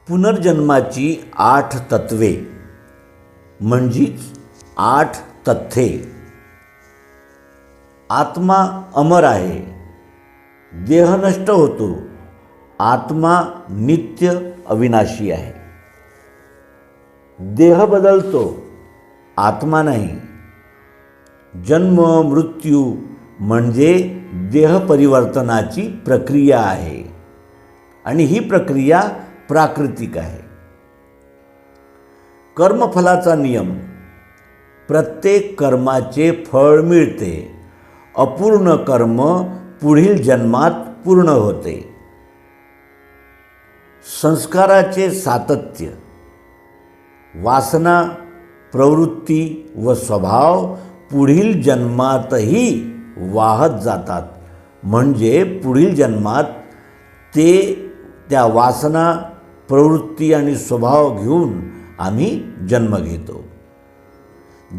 पुनर्जन्माची 8 तत्वे म्हणजेच 8 तथ्ये. आत्मा अमर आहे, देह नष्ट होतो, आत्मा नित्य अविनाशी आहे. देह बदलतो, आत्मा नाही. जन्म मृत्यू म्हणजे देह परिवर्तनाची प्रक्रिया आहे आणि ही प्रक्रिया प्राकृतिक आहे. कर्मफलाचा नियम. प्रत्येक कर्माचे फळ मिळते. अपूर्ण कर्म पुढील जन्मात पूर्ण होते. संस्काराचे सातत्य. वासना, प्रवृत्ती व स्वभाव पुढील जन्मातही वाहत जातात. म्हणजे पुढील जन्मात ते त्या वासना, प्रवृत्ती आणि स्वभाव घेऊन आम्ही जन्म घेतो.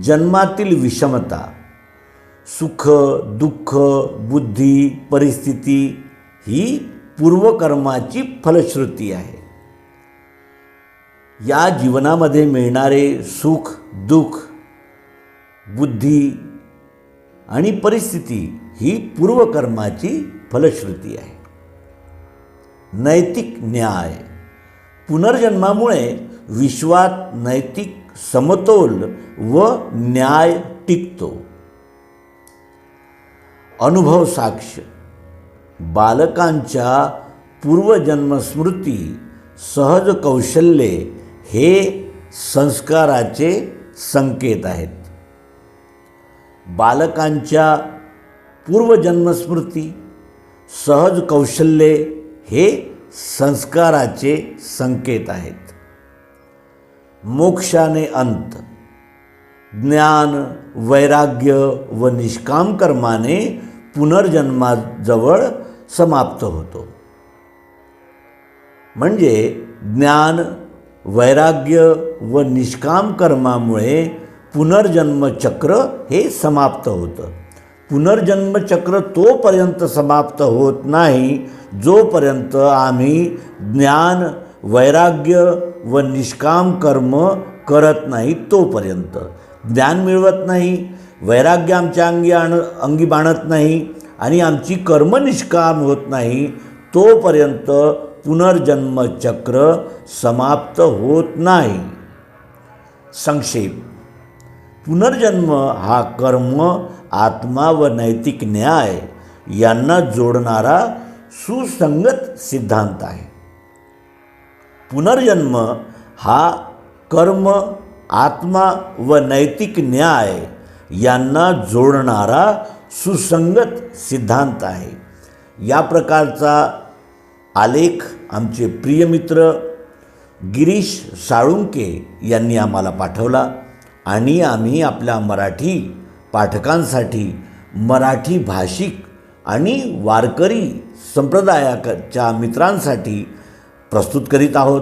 जन्मातील विषमता. सुख, दुःख, बुद्धी, परिस्थिती ही पूर्वकर्माची फलश्रुती आहे. या जीवनामध्ये मिळणारे सुख, दुःख, बुद्धी आणि परिस्थिती ही पूर्वकर्माची फलश्रुती आहे. नैतिक न्याय. पुनर्जन्मामुळे विश्वात नैतिक समतोल व न्याय टिकतो. अनुभव साक्ष. बालकांच्या पूर्वजन्मस्मृती, सहज कौशल्ये हे संस्काराचे संकेत आहेत. बालकांच्या पूर्वजन्मस्मृती, सहज कौशल्ये हे संस्काराचे संकेत आहेत. मोक्षाने अंत. ज्ञान, वैराग्य व निष्काम कर्माने पुनर्जन्माजवळ समाप्त होतो. म्हणजे ज्ञान, वैराग्य व निष्काम कर्मामुळे पुनर्जन्मचक्र हे समाप्त होतं. पुनर्जन्मचक्र तोपर्यंत समाप्त होत नाही जोपर्यंत आम्ही ज्ञान, वैराग्य व निष्काम कर्म करत नाही तोपर्यंत. ज्ञान मिळवत नाही, वैराग्य आमच्या अंगी बाणत नाही आणि आमची कर्म निष्काम होत नाही तोपर्यंत पुनर्जन्मचक्र समाप्त होत नाही. संक्षेप. पुनर्जन्म हा कर्म, आत्मा व नैतिक न्याय यांना जोडणारा सुसंगत सिद्धांत आहे. पुनर्जन्म हा कर्म, आत्मा व नैतिक न्याय यांना जोडणारा सुसंगत सिद्धांत आहे. या प्रकारचा आलेख आमचे प्रिय मित्र गिरीश साळुंके यांनी आम्हाला पाठवला आणि आम्ही आपल्या मराठी पाठकांसाठी, मराठी भाषिक आणि वारकरी संप्रदायाच्या मित्रांसाठी प्रस्तुत करीत आहोत.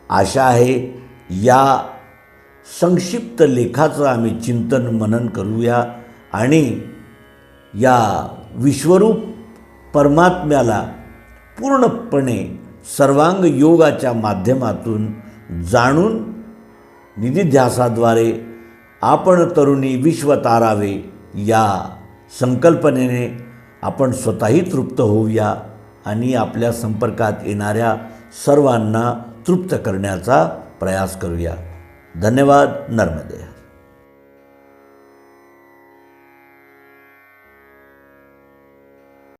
आशा आहे या संक्षिप्त लेखाचं आम्ही चिंतन मनन करूया आणि या विश्वरूप परमात्म्याला पूर्णपणे सर्वांग योगाच्या माध्यमातून जाणून निधिध्यासाद्वारे आपण तरुणी विश्व तारावे या संकल्पनेने आपण स्वतःही तृप्त होऊया आणि आपल्या संपर्कात येणाऱ्या सर्वांना तृप्त करण्याचा प्रयास करूया. धन्यवाद. नर्मदे.